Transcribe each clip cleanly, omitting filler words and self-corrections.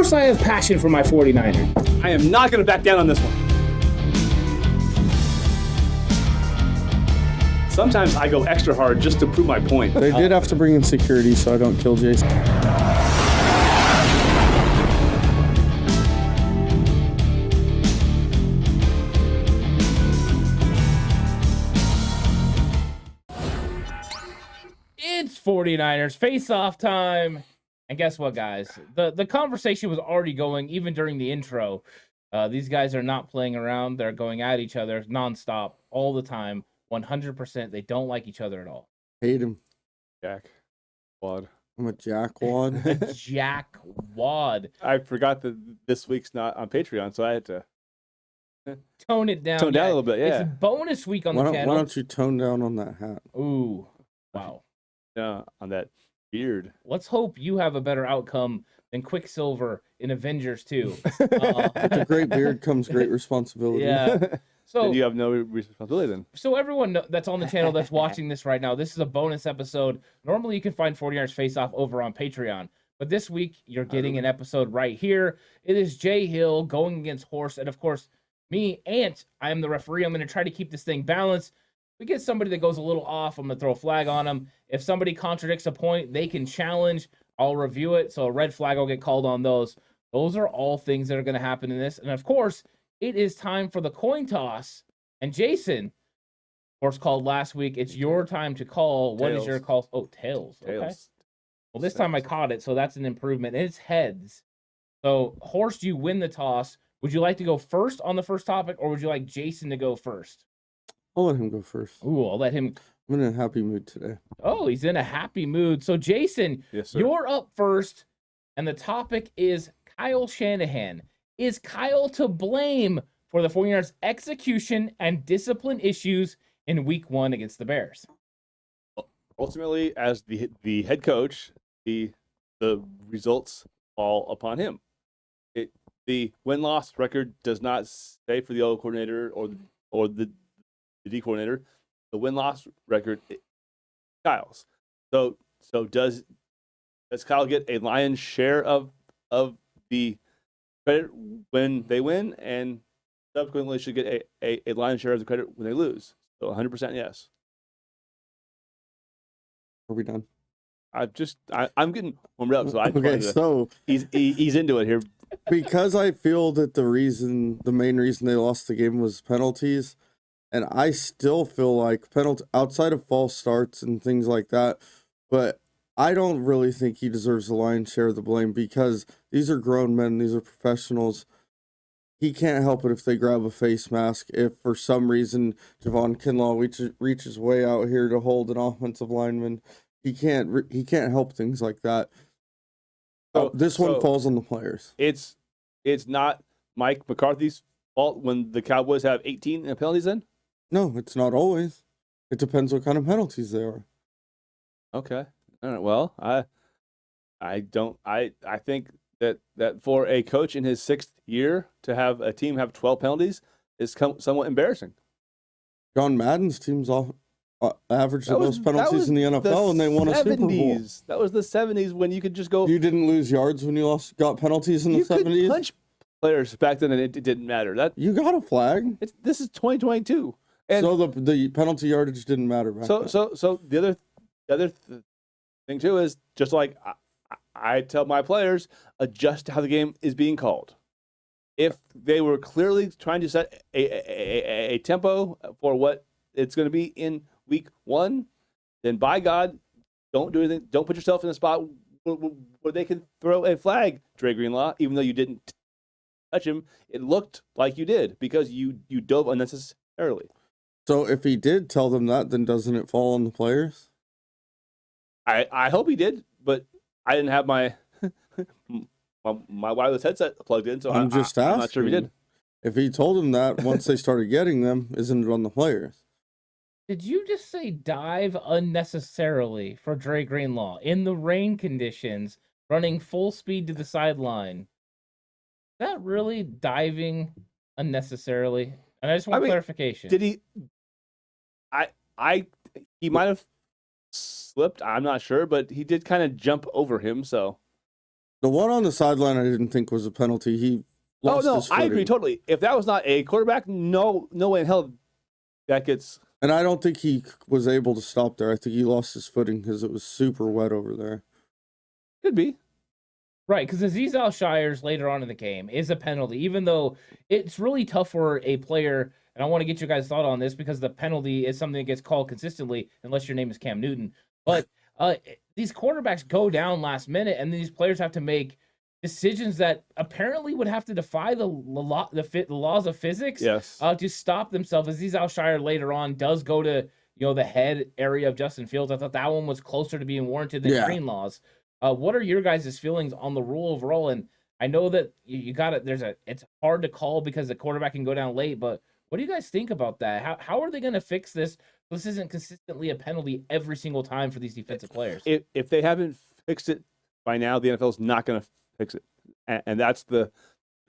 course I have passion for my 49ers. I am not going to back down on this one. Sometimes I go extra hard just to prove my point. They did have to bring in security so I don't kill Jason. It's 49ers face-off time. And guess what, guys? The conversation was already going even during the intro. These guys are not playing around. They're going at each other nonstop all the time. 100%. They don't like each other at all. Hate him. Jack Wad. I'm a jackwad. Jack Wad. I forgot that this week's not on Patreon, so I had to Tone it down. tone down a little bit. Yeah. It's bonus week on Why the don't, channel. why don't you tone down on that hat? Ooh. Wow. On that beard. Let's hope you have a better outcome than Quicksilver in Avengers 2. With a great beard comes great responsibility. Yeah. So Then you have no responsibility then. So everyone that's on the channel that's watching this right now, this is a bonus episode. Normally you can find 49ers Face Off over on Patreon. But this week, you're getting an episode right here. It is Jay Hill going against Horse. And of course, me, Ant, I am the referee. I'm going to try to keep this thing balanced. We get somebody that goes a little off, I'm going to throw a flag on them. If somebody contradicts a point, they can challenge. I'll review it. So a red flag will get called on those. Those are all things that are going to happen in this. And of course, it is time for the coin toss. And Jason, of course, called last week. It's your time to call. What is your call? Oh, tails. Okay. Tails. Well, this time I caught it, so that's an improvement. It's heads. So, Horst, you win the toss. Would you like to go first on the first topic, or would you like Jason to go first? I'll let him go first. Ooh, I'll let him. I'm in a happy mood today. Oh, he's in a happy mood. So, Jason, Yes, sir. you're up first, and the topic is Kyle Shanahan. Is Kyle to blame for the 49ers' execution and discipline issues in Week 1 against the Bears? Ultimately, as the head coach, the results fall upon him. The win-loss record does not say for the O coordinator or the D coordinator. The win-loss record is Kyle's. So does Kyle get a lion's share of the credit when they win, and subsequently should get a lion's share of the credit when they lose? So 100% yes. Are we done? I'm getting warmed up, so Okay, so he's into it here. because I feel that the main reason they lost the game was penalties, and I still feel like outside of false starts and things like that, but I don't really think he deserves the lion's share of the blame because these are grown men, these are professionals. He can't help it if they grab a face mask. If for some reason Javon Kinlaw reaches way out here to hold an offensive lineman, he can't help things like that. This one falls on the players. It's not Mike McCarthy's fault when the Cowboys have 18 penalties in? No, it's not always. It depends what kind of penalties they are. Okay. All right. Well, I think that for a coach in his 6th year to have a team have 12 penalties is somewhat embarrassing. John Madden's team's averaged the most penalties in the NFL, and they won a Super Bowl. That was the 70s when you could just go. You didn't lose yards when you got penalties in the 70s? You could punch players back then, and it didn't matter. You got a flag. This is 2022. And so the penalty yardage didn't matter back then. So the other thing too is just like I tell my players, adjust to how the game is being called. If they were clearly trying to set a tempo for what it's going to be in Week 1, then by God, don't do anything. Don't put yourself in a spot where they can throw a flag, Trey Greenlaw, even though you didn't touch him. It looked like you did because you dove unnecessarily. So if he did tell them that, then doesn't it fall on the players? I hope he did, but I didn't have my wireless headset plugged in, so I'm not sure if he did. If he told them that once they started getting them, isn't it on the players? Did you just say dive unnecessarily for Dre Greenlaw in the rain conditions, running full speed to the sideline? Is that really diving unnecessarily? And I just want clarification. Did he? He might have slipped. I'm not sure, but he did kind of jump over him. So The one on the sideline I didn't think was a penalty. He lost his I agree footing. totally. If that was not a quarterback, no way in hell that gets. And I don't think he was able to stop there. I think he lost his footing because it was super wet over there. Could be. Right, because Azeez Al-Shire's later on in the game is a penalty, even though it's really tough for a player, and I want to get your guys' thought on this because the penalty is something that gets called consistently unless your name is Cam Newton. But these quarterbacks go down last minute, and these players have to make decisions that apparently would have to defy the laws of physics to stop themselves. Azeez Al-Shire later on does go to the head area of Justin Fields. I thought that one was closer to being warranted than green laws. What are your guys' feelings on the rule overall? And I know that you got it. It's hard to call because the quarterback can go down late, but what do you guys think about that? How are they going to fix this? This isn't consistently a penalty every single time for these defensive players. If they haven't fixed it by now, the NFL is not going to fix it. And that's the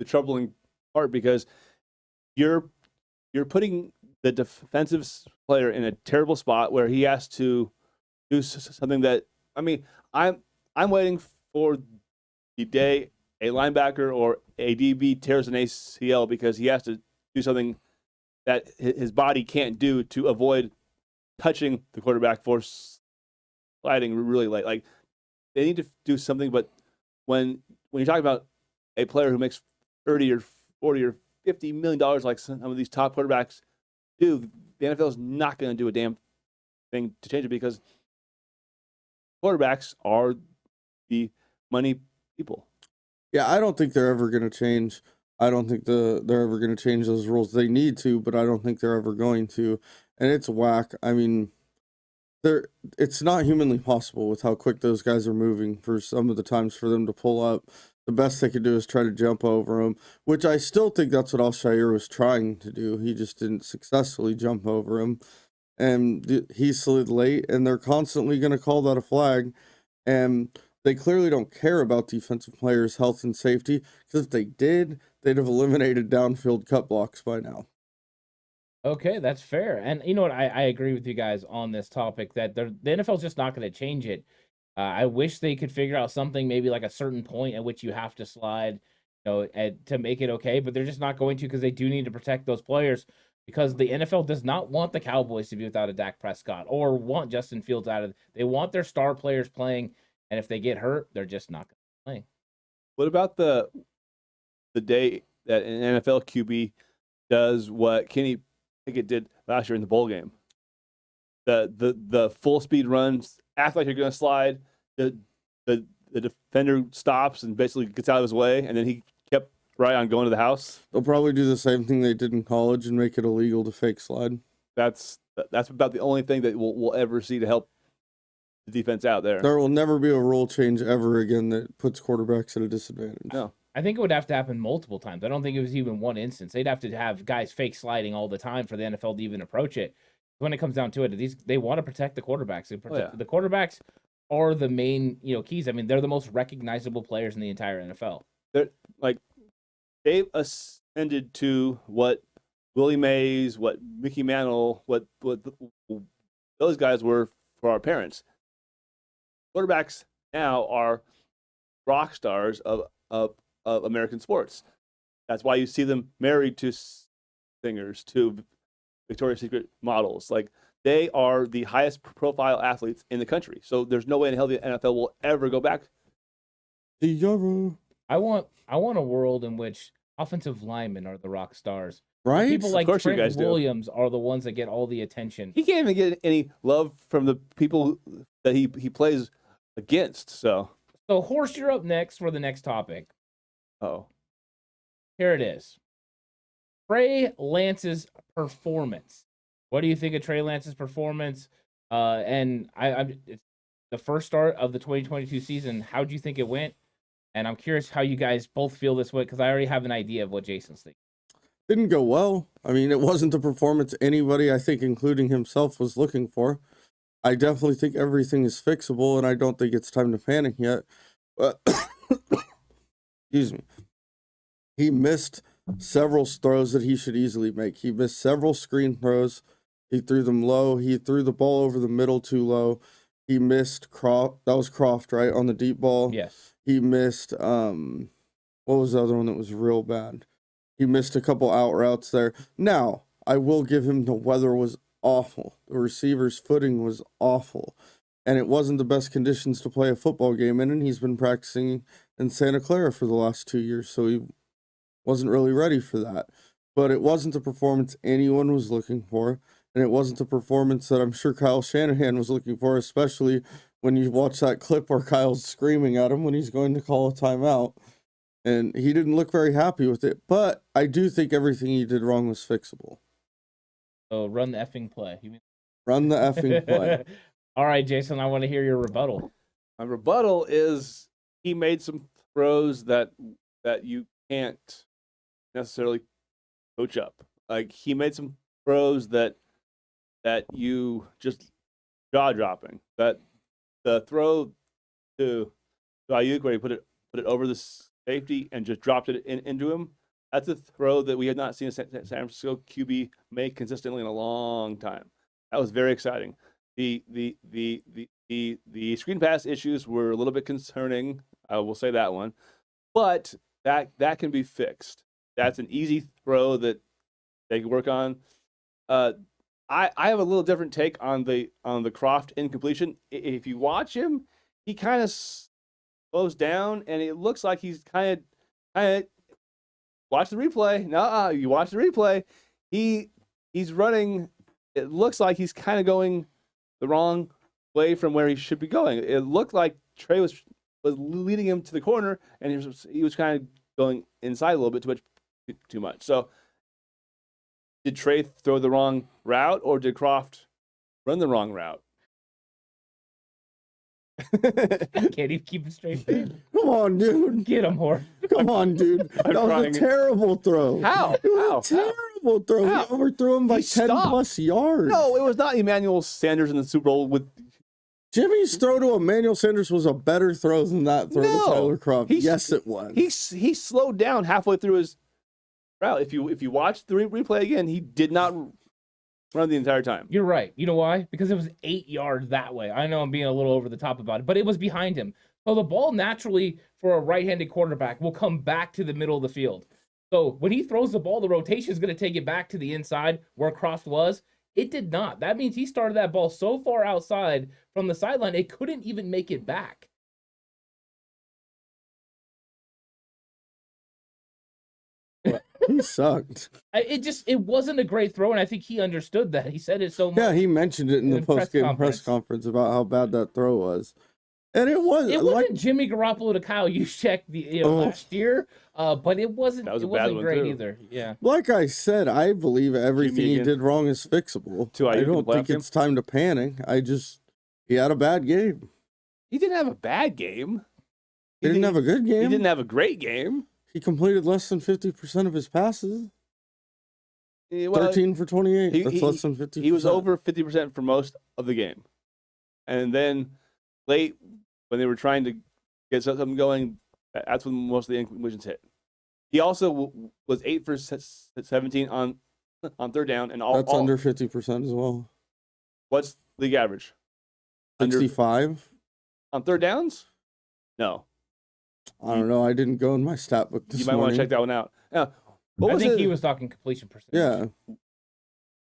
troubling part, because you're putting the defensive player in a terrible spot where he has to do something that, I mean, I'm waiting for the day a linebacker or a DB tears an ACL because he has to do something that his body can't do to avoid touching the quarterback for sliding really late. Like, they need to do something, but when you're talking about a player who makes $30 or $40 or $50 million like some of these top quarterbacks do, the NFL is not going to do a damn thing to change it, because quarterbacks are the money people. Yeah, I don't think they're ever going to change. I don't think they're ever going to change those rules. They need to, but I don't think they're ever going to. And it's whack. I mean, it's not humanly possible with how quick those guys are moving for some of the times for them to pull up. The best they could do is try to jump over him, which I still think that's what Al-Shire was trying to do. He just didn't successfully jump over him. And he slid late, and they're constantly going to call that a flag. And they clearly don't care about defensive players' health and safety, because if they did, they'd have eliminated downfield cut blocks by now. Okay, that's fair. And you know what? I agree with you guys on this topic that the NFL's just not going to change it. I wish they could figure out something, maybe like a certain point at which you have to slide, to make it okay, but they're just not going to, because they do need to protect those players, because the NFL does not want the Cowboys to be without a Dak Prescott or want Justin Fields out of. They want their star players playing, and if they get hurt, they're just not going to play. What about the day that an NFL QB does what Kenny Pickett did last year in the bowl game? The full speed runs, act like you're going to slide. The defender stops and basically gets out of his way, and then he kept right on going to the house. They'll probably do the same thing they did in college and make it illegal to fake slide. That's about the only thing that we'll ever see to help the defense out there. There will never be a rule change ever again that puts quarterbacks at a disadvantage. No. I think it would have to happen multiple times. I don't think it was even one instance. They'd have to have guys fake sliding all the time for the NFL to even approach it. When it comes down to it, they want to protect the quarterbacks. The quarterbacks are the main, keys. I mean, they're the most recognizable players in the entire NFL. They've ascended to what Willie Mays, what Mickey Mantle, what those guys were for our parents. Quarterbacks now are rock stars of American sports. That's why you see them married to singers, to Victoria's Secret models. Like, they are the highest profile athletes in the country. So there's no way in hell the NFL will ever go back. I want a world in which offensive linemen are the rock stars. Right? People like Trent Williams are the ones that get all the attention. He can't even get any love from the people that he plays against. So Horst, you're up next for the next topic. Oh. Here it is. Trey Lance's performance. What do you think of Trey Lance's performance? And it's the first start of the 2022 season. How do you think it went? And I'm curious how you guys both feel this way, because I already have an idea of what Jason's thinking. Didn't go well. I mean, it wasn't the performance anybody, I think, including himself, was looking for. I definitely think everything is fixable, and I don't think it's time to panic yet. But excuse me. He missed several throws that he should easily make. He missed several screen throws. He threw them low. He threw the ball over the middle too low. He missed Croft. That was Croft, right, on the deep ball. Yes. He missed what was the other one that was real bad? He missed a couple out routes there. Now, I will give him the weather was awful. The receiver's footing was awful. And it wasn't the best conditions to play a football game in, and he's been practicing in Santa Clara for the last 2 years, so he wasn't really ready for that. But it wasn't the performance anyone was looking for, and it wasn't the performance that I'm sure Kyle Shanahan was looking for, especially when you watch that clip where Kyle's screaming at him when he's going to call a timeout. And he didn't look very happy with it, but I do think everything he did wrong was fixable. So run the effing play. Run the effing play. All right, Jason, I want to hear your rebuttal. My rebuttal is he made some throws that you can't necessarily coach up. Like he made some throws that you just jaw dropping. That the throw to Ayuk where he put it over the safety and just dropped it into him. That's a throw that we had not seen a San Francisco QB make consistently in a long time. That was very exciting. The screen pass issues were a little bit concerning. I will say that one, but that can be fixed. That's an easy throw that they can work on. I have a little different take on the Croft incompletion. If you watch him, he kind of slows down, and it looks like he's kind of watch the replay. No, you watch the replay. He's running. It looks like he's kind of going the wrong way from where he should be going. It looked like Trey was leading him to the corner, and he was kind of going inside a little bit too much. So, did Trey throw the wrong route, or did Croft run the wrong route? Can't even keep a straight face. Come on, dude. Get him, Horse. Come on, dude. That was a terrible throw. How? It was a terrible throw. How? He overthrew him by 10 stopped. plus yards. No, it was not Emmanuel Sanders in the Super Bowl with. Jimmy's throw to Emmanuel Sanders was a better throw than that throw to Tyler Croft. Yes, it was. He slowed down halfway through his route. If you watch the replay again, he did not run the entire time. You're right. You know why? Because it was 8 yards that way. I know I'm being a little over the top about it, but it was behind him. So the ball naturally for a right-handed quarterback will come back to the middle of the field. So when he throws the ball, the rotation is going to take it back to the inside where Croft was. It did not. That means he started that ball so far outside from the sideline, it couldn't even make it back. He sucked. It wasn't a great throw, and I think he understood that. He said it so much. Yeah, he mentioned it in the post-game press conference about how bad that throw was. And it wasn't Jimmy Garoppolo to Kyle Juszczyk last year, but it wasn't great either. Yeah. Like I said, I believe everything he did wrong is fixable. I don't think it's time to panic. He had a bad game. He didn't have a bad game. He didn't have a good game. He didn't have a great game. He completed less than 50% of his passes. Well, 13 for 28. That's less than 50%. He was over 50% for most of the game. And then late, when they were trying to get something going, that's when most of the incompletions hit. He also was 8 for 17 on third down. And that's under 50% as well. What's league average? 65? On third downs? No. I don't know. I didn't go in my stat book this morning. You might want to check that one out. Yeah. I think he was talking completion percentage. Yeah.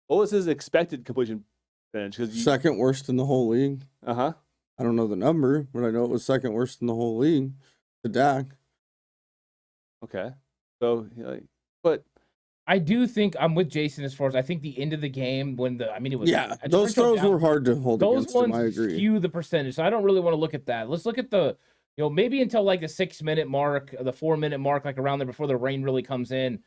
What was his expected completion percentage? Second worst in the whole league. Uh-huh. I don't know the number, but I know it was second worst in the whole league to Dak. Okay. So, but I do think I'm with Jason as far as I think the end of the game those throws were hard to hold against him. I agree. Skew the percentage, so I don't really want to look at that. Let's look at maybe until like the 6-minute mark, the 4-minute mark, like around there before the rain really comes in.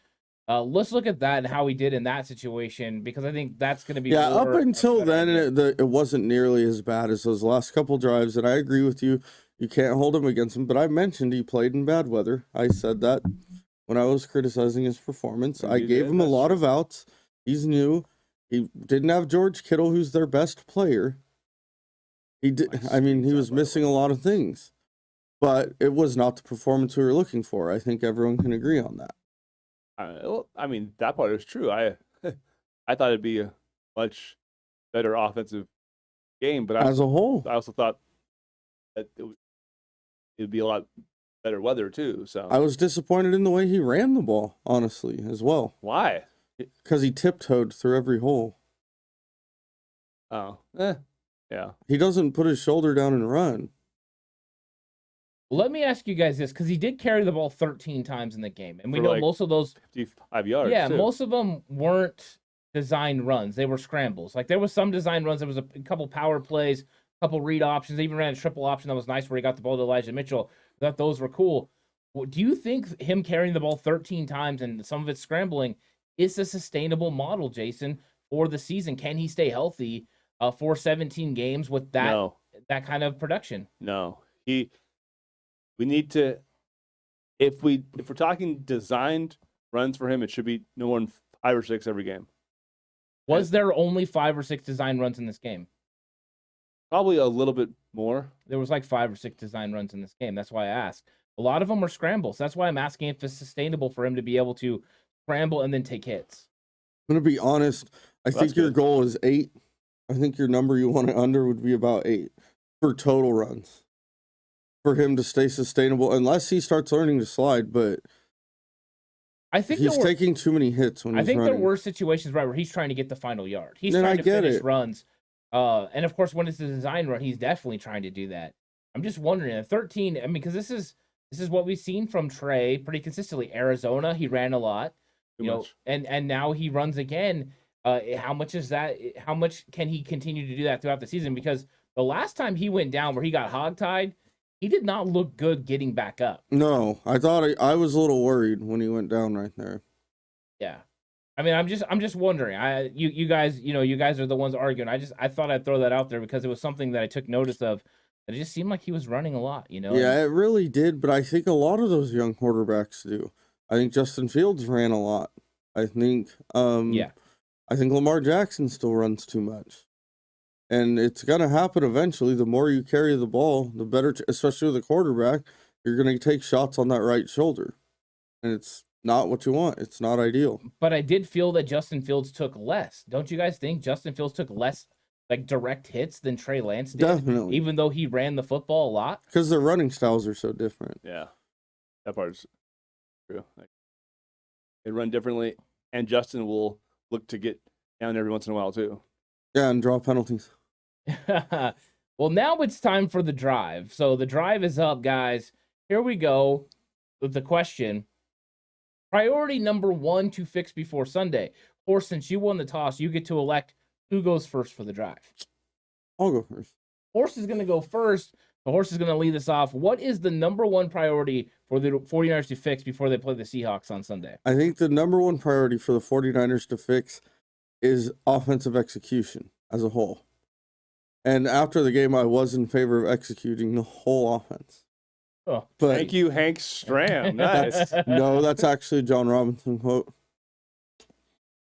Let's look at that and how he did in that situation, because I think that's going to be up until then it wasn't nearly as bad as those last couple drives. And I agree with you. You can't hold him against him. But I mentioned he played in bad weather. I said that when I was criticizing his performance. I gave him a lot of outs. He's new. He didn't have George Kittle, who's their best player. He was missing a lot of things. But it was not the performance we were looking for. I think everyone can agree on that. That part is true. I thought it'd be a much better offensive game, but as a whole, I also thought that it'd be a lot better weather too. So I was disappointed in the way he ran the ball, honestly, as well. why? Because he tiptoed through every hole. Oh, yeah. He doesn't put his shoulder down and run. Let me ask you guys this, because he did carry the ball 13 times in the game, and we For know like most of those. 55 yards. Yeah, too. most of them weren't designed runs; they were scrambles. Like there was some design runs. There was a couple power plays, a couple read options. They even ran a triple option that was nice, where he got the ball to Elijah Mitchell. I thought those were cool. Do you think him carrying the ball 13 times and some of it scrambling is a sustainable model, Jason, for the season? Can he stay healthy for 17 games with that that kind of production? No, we need to, if we're talking designed runs for him, it should be no more than 5 or 6 every game. Was there only 5 or 6 design runs in this game? Probably a little bit more. There was like 5 or 6 design runs in this game. That's why I asked. A lot of them were scrambles. That's why I'm asking if it's sustainable for him to be able to scramble and then take hits. I'm going to be honest. I think your goal is 8. I think your number you want it under would be about 8 for total runs. For him to stay sustainable, unless he starts learning to slide, but I think he's taking too many hits when he's running. there were situations where he's trying to get the final yard. He's Then trying I to get finish it. runs. And of course, when it's a design run, he's definitely trying to do that. I'm just wondering, at 13, I mean, because this is what we've seen from Trey pretty consistently. Arizona, he ran a lot, Too much. and now he runs again. How much is that? How much can he continue to do that throughout the season? Because the last time he went down where he got hogtied, he did not look good getting back up. No, I thought I was a little worried when he went down right there. Yeah. I mean, I'm just wondering. You guys are the ones arguing. I thought I'd throw that out there because it was something that I took notice of. It just seemed like he was running a lot, Yeah, it really did, but I think a lot of those young quarterbacks do. I think Justin Fields ran a lot. I think I think Lamar Jackson still runs too much. And it's going to happen eventually. The more you carry the ball, the better, especially with a quarterback, you're going to take shots on that right shoulder. And it's not what you want. It's not ideal. But I did feel that Justin Fields took less. Don't you guys think Justin Fields took less like direct hits than Trey Lance did? Definitely. Even though he ran the football a lot? Because their running styles are so different. Yeah, that part's true. They run differently, and Justin will look to get down every once in a while too. Yeah, and draw penalties. Well, now it's time for the drive. So the drive is up, guys. Here we go with the question. Priority number 1 to fix before Sunday. Or since you won the toss, you get to elect who goes first for the drive. I'll go first. Horse is going to go first. The horse is going to lead us off. What is the number 1 priority for the 49ers to fix before they play the Seahawks on Sunday? I think the number 1 priority for the 49ers to fix is offensive execution as a whole. And after the game, I was in favor of executing the whole offense. Oh, but thank you, Hank Stram. Nice. No, that's actually a John Robinson quote.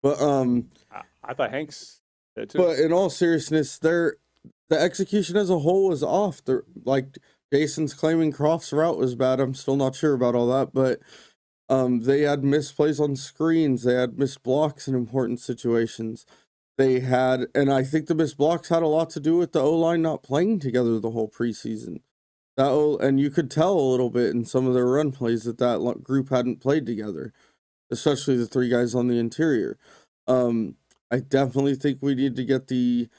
But I thought Hank's did too. But in all seriousness, the execution as a whole was off. Like Jason's claiming Croft's route was bad. I'm still not sure about all that, but they had missed plays on screens. They had missed blocks in important situations. And I think the missed blocks had a lot to do with the O-line not playing together the whole preseason. And you could tell a little bit in some of their run plays that group hadn't played together, especially the 3 guys on the interior. I definitely think we need to get the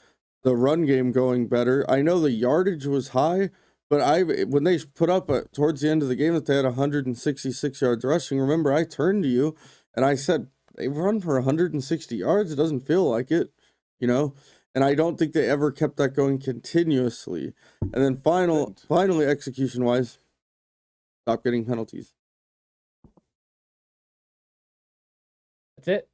run game going better. I know the yardage was high, but when they put up towards the end of the game that they had 166 yards rushing, remember I turned to you and I said, they run for 160 yards. It doesn't feel like it, And I don't think they ever kept that going continuously. And then finally, execution-wise, stop getting penalties. That's it?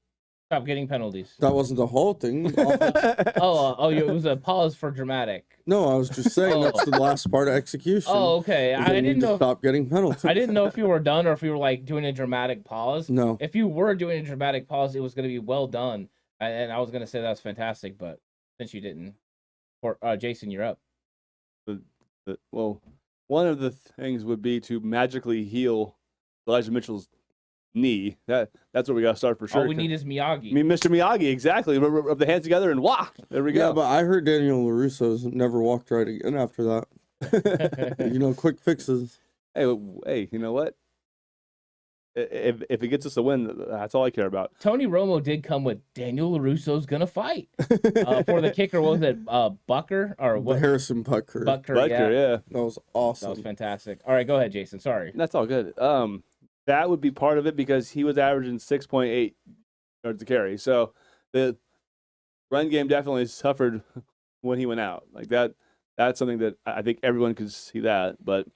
Stop getting penalties. That wasn't the whole thing. It was a pause for dramatic. No, I was just saying that's the last part of execution. Oh, okay. I didn't know. Stop getting penalties. I didn't know if you were done or if you were like doing a dramatic pause. No. If you were doing a dramatic pause, it was going to be well done, and I was going to say that's fantastic. But since you didn't, Jason, you're up. Well, one of the things would be to magically heal Elijah Mitchell's knee. That's where we got to start for sure. All we need is Miyagi. I mean, Mr. Miyagi, exactly. Rub the hands together and wah! There we go. Yeah, but I heard Daniel LaRusso's never walked right again after that. Quick fixes. hey, you know what? If it gets us a win, that's all I care about. Tony Romo did come with Daniel LaRusso's gonna fight for the kicker. What was it, Bucker or what? Harrison Butker. Butker, yeah. That was awesome. That was fantastic. All right, go ahead, Jason. Sorry. That's all good. That would be part of it because he was averaging 6.8 yards to carry. So the run game definitely suffered when he went out. Like that. That's something that I think everyone could see that. But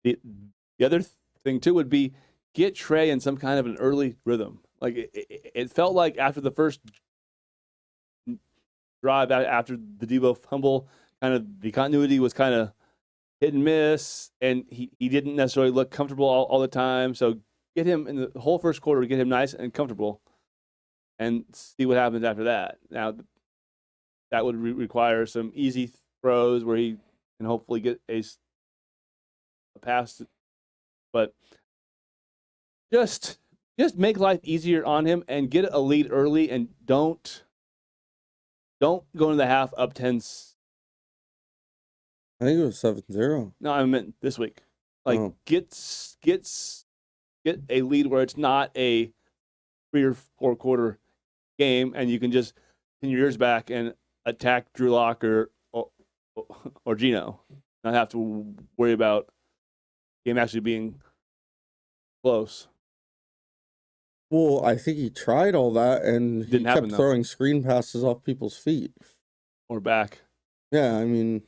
the other thing too would be get Trey in some kind of an early rhythm. Like it felt like after the first drive, after the Debo fumble, kind of the continuity was kind of hit and miss, and he didn't necessarily look comfortable all the time. So get him in the whole first quarter, get him nice and comfortable, and see what happens after that. Now, that would require some easy throws where he can hopefully get a pass. But just make life easier on him and get a lead early, and don't go into the half up 10. I think it was 7-0. No, I meant this week. Like get a lead where it's not a 3 or 4 quarter game, and you can just pin your ears back and attack Drew Lock or Gino, not have to worry about the game actually being close. Well, I think he tried all that, and he Didn't kept happen, though. throwing screen passes off people's feet. Or back. Yeah, I mean,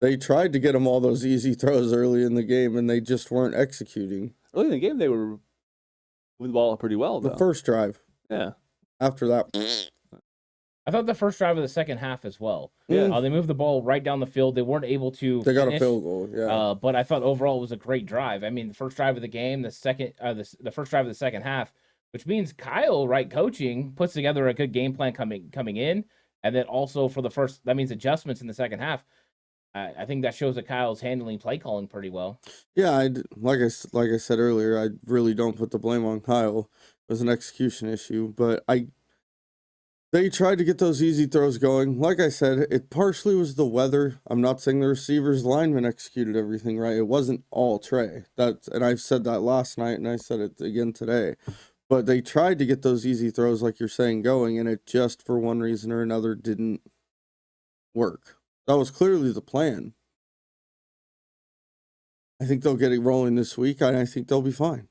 they tried to get him all those easy throws early in the game, and they just weren't executing. Early in the game, they were moving the ball pretty well, though. The first drive. Yeah. After that, I thought the first drive of the second half as well. Yeah. They moved the ball right down the field. They weren't able to. they got a finish, field goal. Yeah. but I thought overall it was a great drive. I mean, the first drive of the game, the first drive of the second half, which means Kyle, right, coaching, puts together a good game plan coming in, and then also for the first, that means adjustments in the second half. I think that shows that Kyle's handling play calling pretty well. Yeah, like I said earlier, I really don't put the blame on Kyle. It was an execution issue, but they tried to get those easy throws going. Like I said, it partially was the weather. I'm not saying the receivers, linemen executed everything right. It wasn't all Trey. And I've said that last night, and I said it again today. But they tried to get those easy throws, like you're saying, going, and it just, for one reason or another, didn't work. That was clearly the plan. I think they'll get it rolling this week, and I think they'll be fine.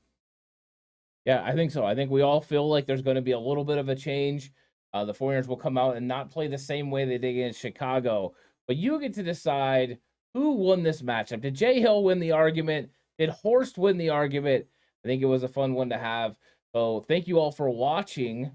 Yeah, I think so. I think we all feel like there's going to be a little bit of a change. The 49ers will come out and not play the same way they did against Chicago. But you get to decide who won this matchup. Did Jay Hill win the argument? Did Horst win the argument? I think it was a fun one to have. So thank you all for watching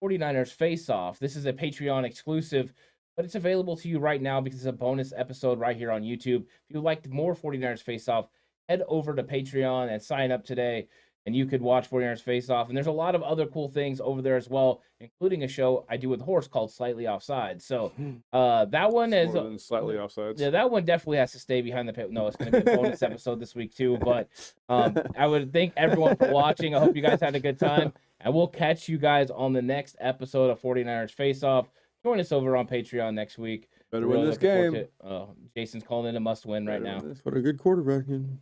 49ers Face Off. This is a Patreon exclusive, but it's available to you right now because it's a bonus episode right here on YouTube. If you liked more 49ers Face Off, head over to Patreon and sign up today, and you could watch 49ers Face Off. And there's a lot of other cool things over there as well, including a show I do with Horst called Slightly Offside. So that one is More than slightly offsides. Yeah, that one definitely has to stay behind the pit. No, it's going to be a bonus episode this week too. But I would thank everyone for watching. I hope you guys had a good time, and we'll catch you guys on the next episode of 49ers Face Off. Join us over on Patreon next week. Better win this game. Jason's calling it a must-win right now. Put a good quarterback in.